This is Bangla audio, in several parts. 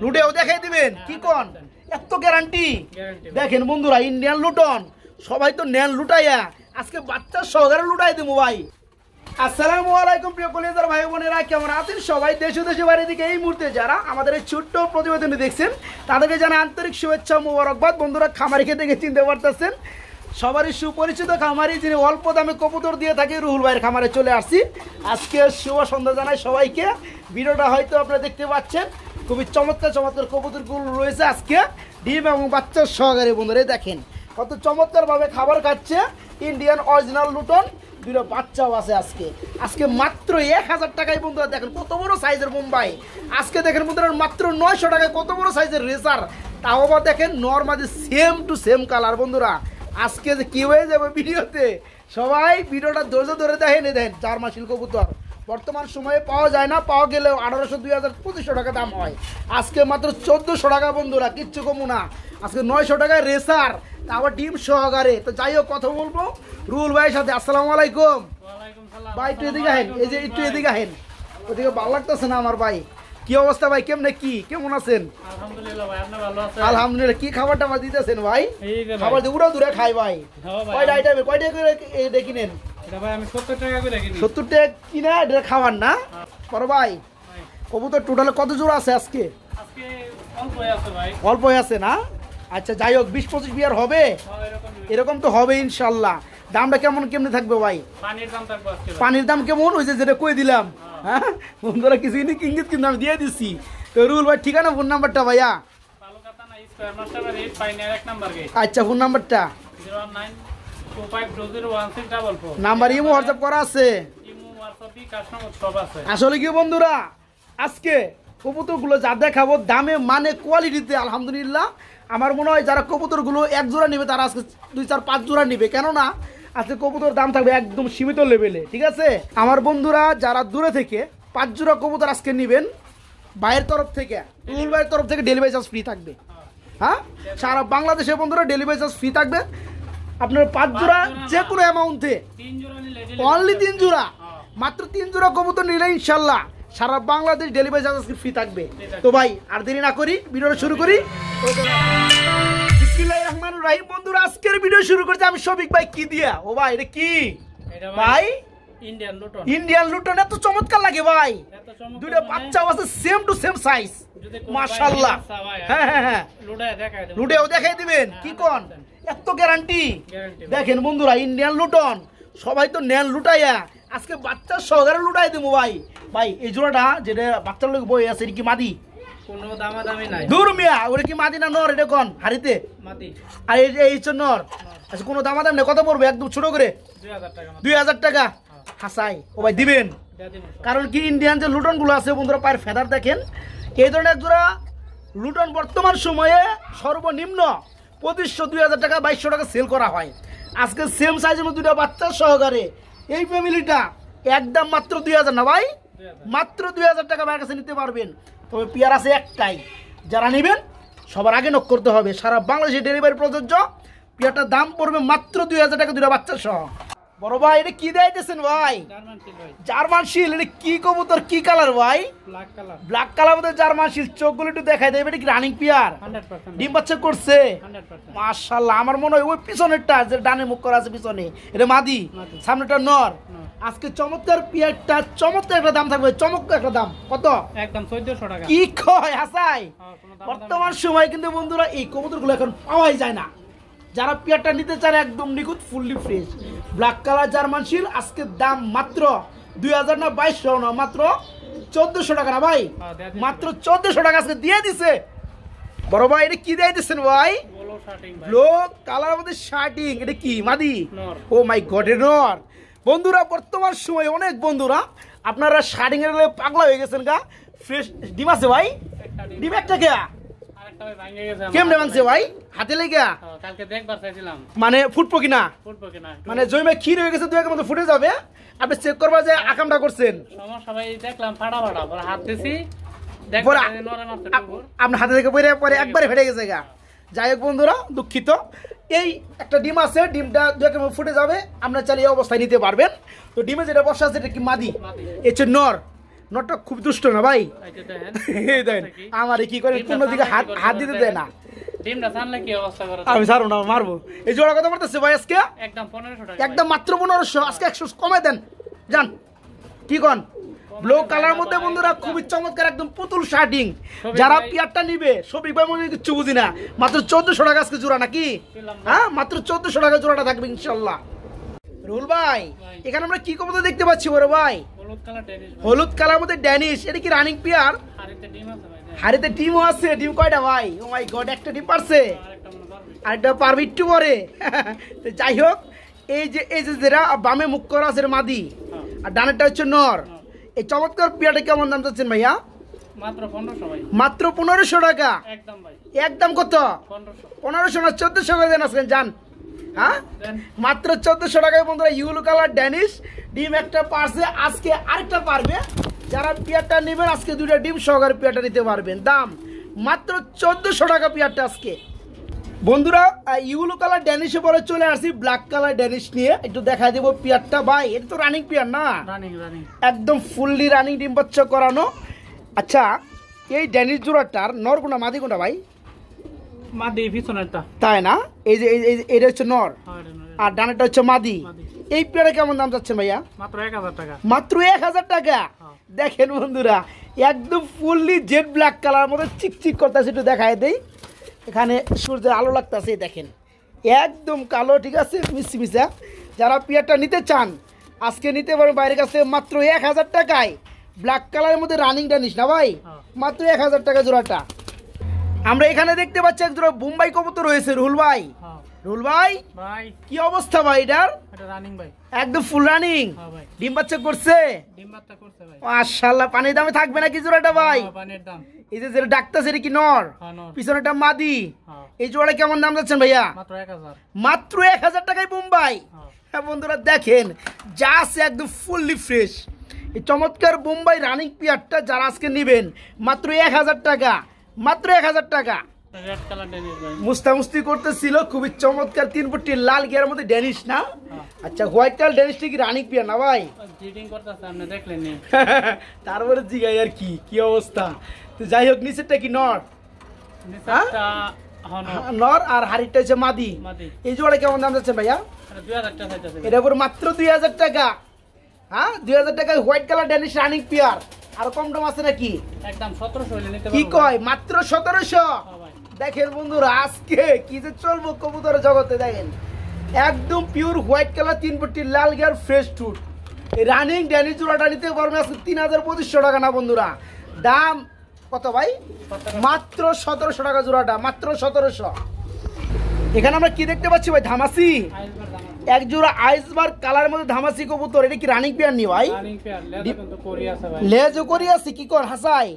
লুটেও দেখাই দিবেন কি কোন এত গ্যারান্টি দেখেন বন্ধুরা ইন্ডিয়ান লুটন সবাই তো নেন লুটাইয়া আজকে বাচ্চা সহকারে লুটাই দেবো ভাই। আসসালামু আলাইকুম প্রিয় কলিজার ভাই বোনেরা, কেমন আছেন সবাই? দেশ ও দেশের বাইরে থেকে এই মুহূর্তে যারা আমাদের এই ছোট্ট প্রতিবেদনটি দেখছেন তাদেরকে জানা আন্তরিক শুভেচ্ছা মোবারকবাদ। বন্ধুরা খামারিকে দেখে চিনতে পারতেছেন সবারই সুপরিচিত খামারি যিনি অল্প দামে কবুতর দিয়ে থাকে রুহুল ভাইয়ের খামারে চলে আসছি। আজকে শুভ সন্ধ্যা জানাই সবাইকে। ভিডিওটা হয়তো আপনারা দেখতে পাচ্ছেন খুবই চমৎকার চমৎকার কবুতরগুলো রয়েছে আজকে ডিম এবং বাচ্চার সহকারে। বন্ধুরা দেখেন কত চমৎকারভাবে খাবার খাচ্ছে ইন্ডিয়ান অরিজিনাল লুটন, দুটো বাচ্চাও আছে আজকে আজকে মাত্র 1000 টাকায়। বন্ধুরা দেখেন কত বড় সাইজের বোম্বাই আজকে দেখেন বন্ধুরা মাত্র 900 টাকায় কত বড় সাইজের রেসার, তাও আবার দেখেন normally same to same colour. বন্ধুরা আজকে যে কি হয়ে যাবে ভিডিওতে সবাই ভিডিওটা ধৈর্য ধরে দেখেন। দেন জার্মাশিল কবুতর বর্তমান সময়ে পাওয়া যায় না, পাওয়া গেলেও 1800, 2000, 2500 টাকা দাম হয়। আজকে মাত্র 1400 টাকা বন্ধুরা, কিচ্ছু কমু না। আজকে 900 টাকায় রেসার, তা আবার ডিম সহকারে। তো যাই হোক কথা বলবো রুহুল ভাইয়ের সাথে। আসসালামু আলাইকুম ভাই, একটু এদিকে আহেন, এই যে একটু এদিকে আহেন, ওদিকে ভালো লাগতেছে না আমার ভাই। কি অবস্থা ভাই, কেমনে কি কেমন আছেন? আলহামদুলিল্লাহ ভাই, আপনি ভালো আছেন? আলহামদুলিল্লাহ। কি খাবার টাবার দিতেছেন ভাই? খাবার দিয়ে উড়া দূরে খাই ভাই। কয়টা আইটেম, কয়টা করে দেখি নেন? এটা ভাই আমি 70 টাকা করে কিনি। 70 টাকা কিনা এটা খাবার না বড় ভাই? কবুতর টোটালে কত জোড়া আছে আজকে? আজকে অল্পই আছে ভাই। অল্পই আছে না? আচ্ছা যাই হোক 20-25 বিয়ার হবে, এরকম তো হবে ইনশাল্লাহ। দামটা কেমন কেমনে থাকবে ভাই? পানির দাম থাকবে আজকে। পানির দাম কেমন ওই যে যেটা কই দিলাম? হ্যাঁ বন্ধুরা কিছু ইঙ্গিত কিন্তু আমি দিয়ে দিচ্ছি। তো রুহুল ভাই ঠিকানা ফোন নাম্বারটা ভাইয়া? পালুকাতা না স্কয়ার মাস্টার বাড়ি পাইনিয়ার 1 নাম্বার গেট। আচ্ছা ফোন নাম্বারটা? 01925201644 নাম্বার ইমো হোয়াটসঅ্যাপ করা আছে? ইমো হোয়াটসঅ্যাপ কাস্টমার সব আছে। আসলে কি বন্ধুরা আজকে কবুতরগুলো যা দেখাবো দামে মানে কোয়ালিটিতে আলহামদুলিল্লাহ আমার মনে হয় যারা কবুতরগুলো এক জোড়া নেবে তারা আজকে 2-4-5 জোড়া নেবে, কেননা আজকে কবুতর দাম থাকবে একদম সীমিত লেভেলে। ঠিক আছে আমার বন্ধুরা যারা দূরে থেকে 5 জোড়া কবুতর আজকে নেবেন ভাইয়ের তরফ থেকে, রুহুল ভাইয়ের তরফ থেকে ডেলিভারি চার্জ ফ্রি থাকবে। হ্যাঁ সারা বাংলাদেশের বন্ধুরা ডেলিভারি চার্জ ফ্রি থাকবে। আপনার 5 জোড়া যে কোনো অ্যামাউন্টে, 3 জোড়া নিলে অনলি 3 জোড়া, মাত্র 3 জোড়া কবুতর নিলে ইনশাল্লাহ সারা বাংলাদেশ ডেলিভারি চার্জ ফ্রি থাকবে। তো ভাই আর দেরি না করি ভিডিওটা শুরু করি। বিসমিল্লাহির রহমানির রহিম। বন্ধুরা আজকের ভিডিও শুরু করছি আমি শফিক ভাই। কি দিয়া ও ভাই এটা কি ভাই? Indian Luton. ইন্ডিয়ান লুটন এত চমৎকার লাগে ভাই, দুইটা বাচ্চা আছে সেম টু সেম সাইজ মাশাআল্লাহ। হ্যাঁ হ্যাঁ হ্যাঁ লুটেও দেখাই দিবেন কি কোন এত গ্যারান্টি দেখেন বন্ধুরা ইন্ডিয়ান লুটন সবাই তো নেন লুটাইয়া আজকে বাচ্চা সহকারে লুটাই দেবো ভাই। ভাই এই জোড়াটা যেটা বাচ্চার লোক বই আছে এটা কি মাদি? কোনো দামাদামি নাই। দূর মিয়া ওটা কি মাদি না নর? এটা কোন হাড়িতে মাদি আর এই হচ্ছে নর। আচ্ছা কোনো দামাদামি নেই, কত পড়বে একদম ছোট করে? 2000 টাকা। 2000 টাকা হাসাই ও ভাই দিবেন? কারণ কি ইন্ডিয়ান যে লুটন গুলো আছে বন্ধুরা পায়ের ফেদার দেখেন, এই ধরনের এক জোড়া লুটন বর্তমান সময়ে সর্বনিম্ন 2500, 2000 টাকা, 2200 টাকা সেল করা হয়। আজকে সেম সাইজের মধ্যে দুটা বাচ্চা সহকারে এই ফ্যামিলিটা একদম মাত্র 2000 না ভাই, মাত্র 2000 টাকা আমার কাছে নিতে পারবেন। তবে পেয়ার আছে একটাই, যারা নেবেন সবার আগে নক করতে হবে। সারা বাংলাদেশে ডেলিভারি প্রযোজ্য। পেয়ারটার দাম পড়বে মাত্র 2000 টাকা দুটা বাচ্চা সহ। বড় ভাই এটা কি দিতেছেন ভাই? জার্মান শিল। এটা কি কবুতর, কি কালার ভাই? ব্ল্যাক কালার মধ্যে জার্মান শিল। চোখগুলো একটু দেখাই দেবে, এটা কি রানিং পেয়ার? ডিম বাচ্চা করছে মাশাআল্লাহ। আমার মনে হয় ওই পিছনেরটা যে ডানে মুখ করা আছে পিছনে এটা মাদি, সামনেটা নর। আজকে চমৎকার পেয়ারটা চমৎকার একটা দাম থাকবে, চমৎকার একটা দাম। কত? একদম 1400 টাকা। কি কয় হাসাই? বর্তমান সময় কিন্তু বন্ধুরা এই কবুতরগুলো এখন পাওয়াই যায় না। যারা পেয়ারটা নিতে চান একদম নিখুঁত fully fresh black colour German শিল আজকে দাম মাত্র 2000 না 2200 না, মাত্র 1400 টাকা না ভাই? মাত্র 1400 টাকা আজকে দিয়ে দিছে। বড় ভাই এটা কি দিয়ে দিচ্ছেন ভাই? ব্লু কালার মধ্যে শার্টিং। এটা কি মাদি? ও মাই গড এ নর। বন্ধুরা বর্তমান সময় অনেক বন্ধুরা আপনারা শার্টিং এর পাগলা হয়ে গেছেন গা। ফ্রেশ ডিম আছে ভাই? ডিম একটা কে কেমনে ভাঙছে ভাই? হাতে লেগে? কালকে দেখবার চাইছিলাম। মানে ফুটবো কিনা? মানে জয়মে ক্ষীর হয়ে গেছে, 2 একের মধ্যে ফুটে যাবে। আপনি চেক করবা যে আকামটা করছেন। সমস্যা ভাই দেখলাম ফাটা ফাটা, পরে হাত দিছি আপনার হাতে থেকে পরে একবারে ফেটে গেছে গা। যাই হোক বন্ধুরা দুঃখিত। এই একটা ডিম আছে, ডিমটা 2 একের মধ্যে ফুটে যাবে, আপনার চাইলে এই অবস্থায় নিতে পারবেন। তো ডিমে যেটা বসা আছে এটা কি মাদি? এটা নর। নটটা খুব দুষ্ট না ভাই। আচ্ছা দেখেন এই দেখেন আমারে কি করে কোন দিকে হাত দিতে দেয় না। ডিমটা ছানলে কি অবস্থা করে? আমি ছাড়ো না, মারবো। এই জোড়া কত পড়তেছে ভাই আজকে? একদম 1500 টাকা। একদম মাত্র 1500। আজকে 100 কমায় দেন জান, কি কোন? ব্লু কালার মধ্যে বন্ধুরা খুবই চমৎকার একদম পুতুল শার্টিং। যারা পিয়ারটা নিবে শফিক ভাই মনে কিছু বুঝি না, মাত্র 1400 টাকা আজকে জোড়া নাকি? হ্যাঁ মাত্র 1400 টাকা জোড়াটা থাকবে ইনশাআল্লাহ। রুল ভাই এখানে আমরা কি কবুতর দেখতে পাচ্ছি বড় ভাই? হলুদ কালার মধ্যে ড্যানিশ। এটা কি রানিং পিয়ার? হাড়িতে ডিম আছে ভাই। হাড়িতে ডিমও আছে। ডিম কয়টা ভাই? ও মাই গড, একটা ডিম পারছে, আরেকটা পারবে একটু পরে। যাই হোক, এই যে যেটা বামে মুখ করা আছে মাদি, আর ডানেরটা হচ্ছে নর। এই চমৎকার পিয়ারটা কেমন দাম চাচ্ছেন ভাইয়া? মাত্র 1500 ভাই। মাত্র 1500 টাকা একদম ভাই। একদম কত? 1500 না 1400 করে দেন আজকে জান। হ্যাঁ মাত্র 1400 টাকায় বন্ধুরা ইউলো কালার ড্যানিশ ডিম একটা পারছে, আজকে আরেকটা পারবে। যারা পিয়ারটা নেবেন আজকে দুইটা ডিম সহকারে পিয়ারটা নিতে পারবেন। দাম মাত্র 1400 টাকা পিয়ারটা আজকে। বন্ধুরা ইউলো কালার ড্যানিশে পরে চলে আসি ব্ল্যাক কালার ড্যানিশ নিয়ে। একটু দেখা দেবো পিয়ারটা ভাই। এটা তো রানিং পিয়ার না? রানিং একদম ফুললি রানিং ডিম বাচ্চা করানো। আচ্ছা এই ড্যানিশ জোড়াটার নর কোনটা মাদি কোনটা ভাই? মাদি পিছনেরটা। তাই না? এই যে এটা হচ্ছে নর আর ডানেরটা হচ্ছে মাদি। এই পেয়ারে কেমন দাম যাচ্ছে ভাইয়া? মাত্র 1000 টাকা। মাত্র 1000 টাকা। দেখেন বন্ধুরা একদম ফুললি জেড ব্ল্যাক কালার মধ্যে চিকচিক করতেছে। একটু দেখায় দেই, এখানে সূর্যের আলো লাগতেছে দেখেন, একদম কালো, ঠিক আছে মিশি মিশা। যারা পেয়ারটা নিতে চান আজকে নিতে পারবেন বাইরের কাছে মাত্র 1000 টাকায়। ব্ল্যাক কালারের মধ্যে রানিং ড্যানিশ না ভাই? মাত্র 1000 টাকা জোড়াটা। আমরা এখানে দেখতে পাচ্ছি এক জোড়া বোম্বাই কবুতর রয়েছে। রুল ভাই, রুল ভাই কি অবস্থা ভাই এটার? এটা রানিং ভাই, একদম ফুল রানিং। ভাই ডিম বাচ্চা করছে? ডিম বাচ্চা করছে ভাই। মাশাআল্লাহ। পানির দামে থাকবে নাকি জোড়াটা ভাই? পানির দাম। এই যে যেটা ডাকতেছে এটা কি নর? পিছনেটা মাদি। এই জোড়া কেমন দাম যাচ্ছেন ভাইয়া? মাত্র 1000। মাত্র 1000 টাকায় বোম্বাই। হ্যাঁ বন্ধুরা দেখেন যা আছে একদম ফুললি ফ্রেশ। এই চমৎকার বোম্বাই রানিং পিয়ারটা যারা আজকে নেবেন মাত্র 1000 টাকা। মাত্র 1000 টাকা। রেড কালার ড্যানিশ ভাই। মুস্তামুস্তি করতেছিল, খুবই চমৎকার 3 ফুটি লাল গিয়ার মধ্যে ড্যানিশ না? আচ্ছা হোয়াইট কালার ড্যানিশটা কি রানিং পিয়ার না ভাই? ব্রিডিং করতেছে আপনি দেখলেন নি? তারপরে জিগাই আর কি অবস্থা। তো যাই হোক নিচেরটা কি নর? নিচেরটা নর আর হাড়িটা হচ্ছে মাদি। এই জোড়া কেমন দাম যাচ্ছে ভাইয়া? 2000 টাকা চাইতেছে। এটা পুরো মাত্র 2000 টাকা। হ্যাঁ 2000 টাকায় white colour Danish running pair. আর কম দাম আছে নাকি? একদম 1700 হইলে নিতে পারবো। কি কয়? মাত্র 1700। দেখেন বন্ধুরা আজকে কি যে চলবো কবুতরের জগতে। দেখেন একদম পিওর হোয়াইট কালার 3 ফুটি লাল গিয়ার ফ্রেশ টুট। এই রানিং ড্যানিশ জোড়াটা নিতে পারবেন আজকে 3250 টাকা না বন্ধুরা? দাম কত ভাই? মাত্র 1700 টাকা জোড়াটা, মাত্র 1700। এখানে আমরা কি দেখতে পাচ্ছি ভাই? ধামাসি। এক জোড়া আইসবার্গ কালার মধ্যে ধামাসি কবুতর। এটা কি রানিং পেয়ার নি ভাই? Running pair. লেজ কিন্তু কোরি আছে ভাই। লেজও কোরি আছে? কি কর হাসাই?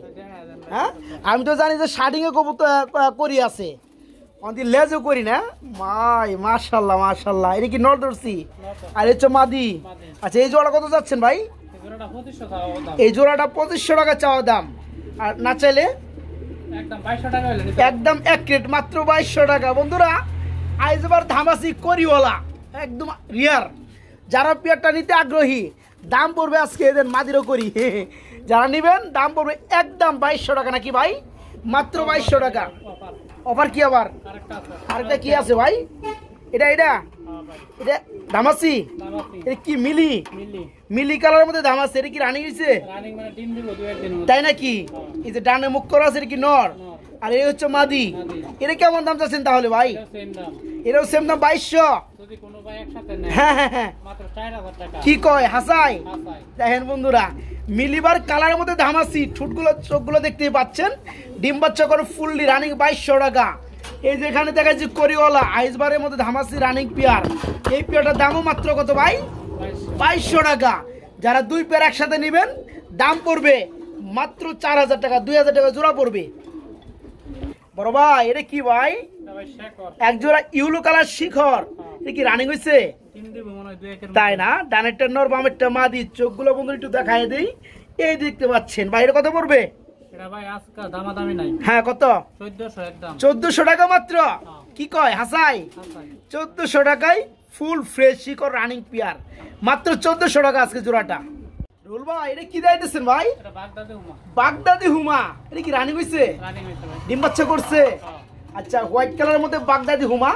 হ্যাঁ আমি তো জানি যে শার্টিং এ কবুতর কোরি আছে, অন্তি লেজও করি না। মাই মাশাআল্লাহ মাশাআল্লাহ। এটা কি নর দর্শি আর হচ্ছে মাদি। আচ্ছা এই জোড়া কত যাচ্ছেন ভাই? জোড়াটা 2500 টাকা দাম। এই জোড়াটা 2500 টাকা চাওয়া দাম। আর না চাইলে একদম 2200 টাকা হইলে নিতে। একদম এক রেট মাত্র 2200 টাকা। বন্ধুরা আইসবার্গ ধামাসি করিওয়ালা একদম রিয়ার। যারা পেয়ারটা নিতে আগ্রহী দাম পড়বে আজকে এদের মাদিরও করি। যারা নেবেন দাম পড়বে একদম 2200 টাকা নাকি ভাই? মাত্র 2200 টাকা। অফার কি আবার? আরেকটা কি আছে ভাই? এটা এটা এটা ধামাসি। এটা কি মিলি? মিলি কালারের মধ্যে ধামাসি। এটা কি রানিং হইছে? রানিং মানে ডিম দিব 2-1 দিন। তাই নাকি? এই যে ডানে মুখ করা আছে এটা কি নর? আর এই হচ্ছে মাদি। এটা কেমন দাম চাচ্ছেন তাহলে ভাই? এটাও সেম দাম 2200। যদি কোনো ভাই একসাথে নেয় হ্যাঁ মাত্র 4000 টাকা। কি কয় হাসাই? দেখেন বন্ধুরা মিলিবার কালারের মধ্যে ধামাসি। ঠুটগুলো চোখগুলো দেখতেই পাচ্ছেন। ডিম বাচ্চা করে ফুললি রানিং 2200 টাকা। এই যে এখানে দেখা যাচ্ছে করিওয়ালা আইসবারের মধ্যে ধামাসি রানিং পেয়ার। এই পেয়ারটার দামও মাত্র কত ভাই? 2200 টাকা। যারা দুই পেয়ার একসাথে নেবেন দাম পড়বে মাত্র 4000 টাকা। 2000 টাকা জোড়া পড়বে। বড় ভাই এটা কি ভাই? এক জোড়া ইউলো কালার শিখর। এটা কি রানিং হয়েছে? তাই না? ডানেরটা নর বামেরটা মাদি। চোখগুলো বন্ধু একটু দেখায় দেই। এই দেখতে পাচ্ছেন ভাই এটা কত পড়বে? এটা ভাই আজকে দামাদামি নাই। হ্যাঁ কত? 1400 একদম। 1400 টাকা মাত্র। কি কয় হাসাই? 1400 টাকায় ফুল ফ্রেশ শিখর রানিং পেয়ার। মাত্র 1400 টাকা আজকে জোড়াটা। রুল ভাই এটা কি দিতেছেন ভাই? এটা বাগদাদি হুমা। বাগদাদি হুমা, এটা কি রানিং হইছে? রানিং হইছে ভাই। ডিম বাচ্চা করছে? হ্যাঁ। আচ্ছা, হোয়াইট কালারের মধ্যে বাগদাদি হুমা।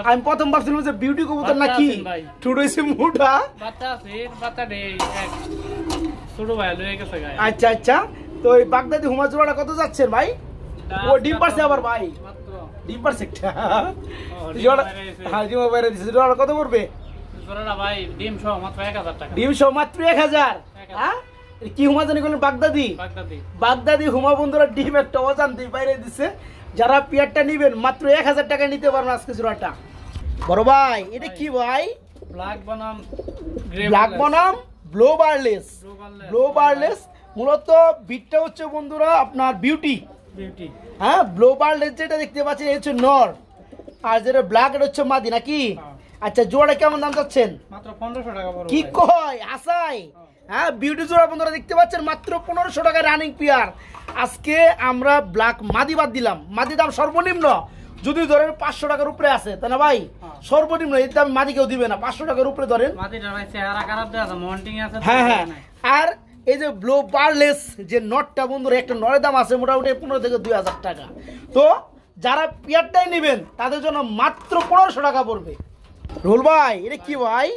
আমি প্রথম ভাবছিলাম যে বিউটি কবুতর নাকি, ঠুট হইছে মুঠা। বাচ্চা আছে, বাচ্চা দেই এক ছোট ভাই লয়ে গেছে গায়। আচ্ছা আচ্ছা, তো এই বাগদাদি হুমা জোড়াটা কত যাচ্ছেন ভাই? ও ডিম পারছে আবার ভাই, মাত্র ডিম পারছে একটা ডিম জোড়া। বাইরে গেছে। হ্যাঁ, ডিম বাইরে দিছে। জোড়াটা কত পড়বে? জোড়াটা ভাই ডিম সহ মাত্র 1000 টাকা। ডিম সহ মাত্র 1000। 1000 হ্যাঁ, এটা কি হুমা জানি বলেন? বাগদাদি। বাগদাদি। বাগদাদি হুমা বন্ধুরা ডিম একটা অজান্তে বাইরে দিছে। যারা পেয়ারটা নিবেন মাত্র 1000 টাকা নিতে পারবেন আজকে জোড়াটা। বড় ভাই এটা কি ভাই? ব্ল্যাক বনাম ব্ল্যাক বনাম ব্লো বারলেস। ব্লো বারলেস মূলত বিটটা হচ্ছে বন্ধুরা আপনার বিউটি। বিউটি। হ্যাঁ, ব্লো বারলেস যেটা দেখতে পাচ্ছেন এই হচ্ছে নর, আর যেটা ব্ল্যাক এটা হচ্ছে মাদি নাকি? আচ্ছা, জোড়া কেমন দাম চাচ্ছেন? মাত্র 1500 টাকা বড় কি ভাই। কয় আসাই? হ্যাঁ, বিউটি জোড়া বন্ধুরা দেখতে পাচ্ছেন মাত্র 1500 টাকা রানিং পেয়ার। আজকে আমরা ব্ল্যাক মাদি বাদ দিলাম। মাদি দাম সর্বনিম্ন যদি ধরেন 500 টাকার উপরে আছে, তাই না ভাই? সর্বনিম্ন এর দাম মাদি কেউ দিবে না, 500 টাকার উপরে ধরেন। মাদিটা ভাই চেহারা খারাপ দেয়া আছে, মন্টিং আছে। হ্যাঁ হ্যাঁ, আর এই যে ব্লো বারলেস যে নটটা বন্ধুরা, একটা নরের দাম আছে মোটামুটি 15 থেকে 2000 টাকা। তো যারা পেয়ারটাই নেবেন তাদের জন্য মাত্র 1500 টাকা পড়বে। রুল ভাই এটা কি ভাই?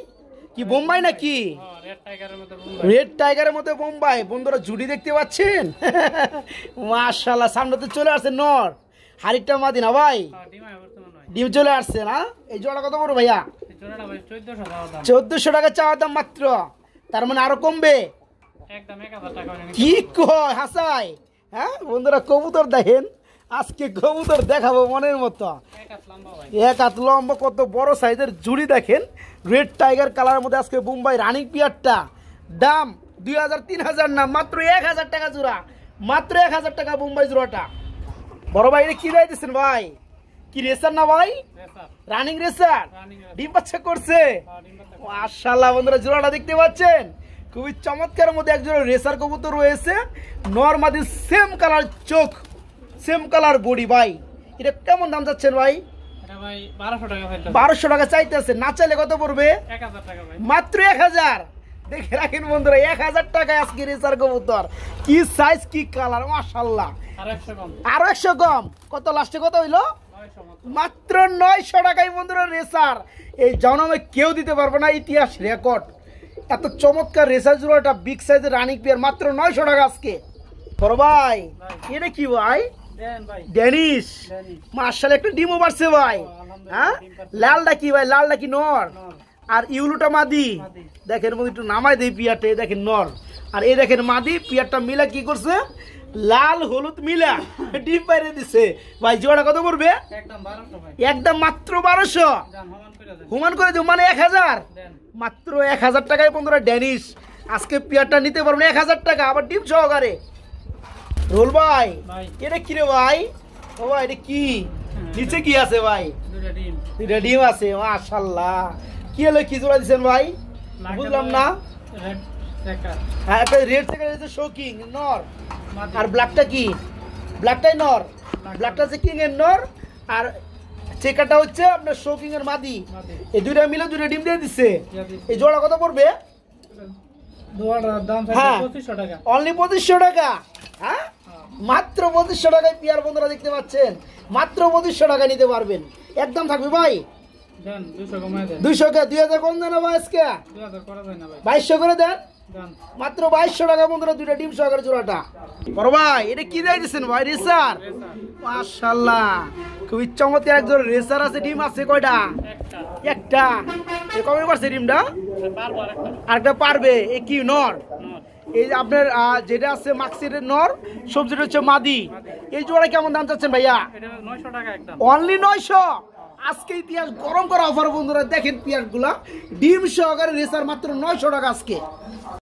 কি বোম্বাই নাকি? রেড টাইগারের মতো রেড টাইগারের মতো বোম্বাই। বন্ধুরা জুড়ি দেখতে পাচ্ছেন? মাশাআল্লাহ, সামনে তো চলে আসছে নর, হাড়িটা মাদি না ভাই? ডিমায় বর্তমান হয়। ডিম চলে আসছে না? এই জোড়া কত বড় ভাইয়া? এই জোড়াটা ভাই 1400 টাকা দাম। 1400 টাকা চাওয়া দাম মাত্র, তার মানে আরো কমবে? একদম 1000 টাকা হলে কি কয় হাসাই? হ্যাঁ বন্ধুরা, কবুতর দেখেন, আজকে কবুতর দেখাবো মনের মতো। এক হাত লম্বা ভাই। এক হাত লম্বা, কত বড় সাইজের জুড়ি দেখেন। রেড টাইগার কালারের মধ্যে আজকে বোম্বাই রানিং পিয়ারটা। দাম 2000-3000 না, মাত্র 1000 টাকা জোড়া। মাত্র 1000 টাকা বোম্বাই জোড়াটা। বড় ভাই এটা কি দিতেছেন ভাই? কি রেসার না ভাই? Racer. Running racer. Running racer. ডিম বাচ্চা করছে? ডিম বাচ্চা। মাশাআল্লাহ বন্ধুরা, জোড়াটা দেখতে পাচ্ছেন খুবই চমৎকার মধ্যে একজোড়া রেসার কবুতর রয়েছে। নরমাদি সেম কালার চোখ, সেম কালার বডি। ভাই এটা কেমন দাম যাচ্ছেন ভাই? এটা ভাই 1200 টাকা ফেলতে। 1200 টাকা চাইতেছে, না চাইলে কত পড়বে? 1000 টাকা ভাই। মাত্র 1000। দেখে রাখেন বন্ধুরা, 1000 টাকায় আজকে রেসার কবুতর। কি সাইজ, কি কালার, মাশাআল্লাহ। আর 100 কম। আরো 100 কম। কত লাস্টে কত হইলো? 900 মত। মাত্র 900 টাকায় বন্ধুরা রেসার। এই জন্মে কেউ দিতে পারবে না, ইতিহাস রেকর্ড। এত চমৎকার রেসার জোড়াটা বিগ সাইজের রানিং পেয়ার মাত্র 900 টাকা আজকে। বড় ভাই এটা কি ভাই? দেন ভাই। ডেনিশ। ডেনিশ। মাশাআল্লাহ, একটা ডিমও পারছে ভাই। হ্যাঁ, লালটা কি ভাই? লালটা কি নর? আর ইউলুটা মাদি। দেখেন বন্ধু, একটু নামাই দেই পিয়ারটা। এই দেখেন নর, আর এই দেখেন মাদি। পিয়ারটা মিলা কি করছে? লাল হলুদ মিলা ডিম বাইরে দিছে। ভাই জোড়া কত পড়বে? একদম 1200 ভাই। একদম মাত্র 1200। জান হমান করে দেন। হুমান করে দিও, মানে 1000। দেন। মাত্র 1000 টাকায় বন্ধুরা ড্যানিশ আজকে পেয়ারটা নিতে পারবেন 1000 টাকা, আবার ডিম সহকারে। রোল ভাই ভাই। এটা কি রে ভাই? ও ভাই এটা কি? নিচে কি আছে ভাই? দুইটা ডিম। এটা ডিম আছে। মাশাআল্লাহ, কি হলো? কি জোড়া দিছেন ভাই? বুঝলাম না। Red checker. হ্যাঁ, একটা রেড চেকার আছে শোকিং নর, মাদি। আর ব্ল্যাকটা কি? ব্ল্যাকটাই নর, ব্ল্যাকটা হচ্ছে কিং এর নর, আর চেকারটা হচ্ছে আপনার শোকিং এর মাদি। মাদি। এই দুইটা মিলে দুইটা ডিম দিয়ে দিচ্ছে। দিয়া দিছি। এই জোড়া কত পড়বে? দুয়াটার দাম হ্যাঁ। 2500 টাকা। অনলি 2500 টাকা। হ্যাঁ, মাত্র 2500 টাকায় পেয়ার বন্ধুরা দেখতে পাচ্ছেন। মাত্র 2500 টাকা নিতে পারবেন, একদম থাকবে ভাই। দেন 200 কমায় দেন। 200 কে 2000 কম দেন ভাই আজকে। 2000 করা যায় না ভাই। 2200 করে দেন। দেন। মাত্র 2200 টাকা বন্ধুরা, দুইটা ডিম সহকারে জোড়াটা। বড় ভাই এটা কি দিয়েছেন ভাই? রেসার। রেসার। মাশাআল্লাহ, খুবই চমৎকার একজন রেসার আছে। ডিম আছে কয়টা? একটা। একটা। এ কবে পারছে ডিমটা? পারবো আরেকটা। আরেকটা পারবে। এ কি নর? নট। এই যে আপনার যেটা আছে মাক্সিরের নর, সবজিটা হচ্ছে মাদি। এই জোড়া কেমন দাম চাচ্ছেন ভাইয়া? এটা 900 টাকা একদম। অনলি 900। আজকে ইতিহাস গরম করা অফার বন্ধুরা, দেখেন পেয়ার গুলা ডিম সহকারে রেসার মাত্র 900 টাকা আজকে।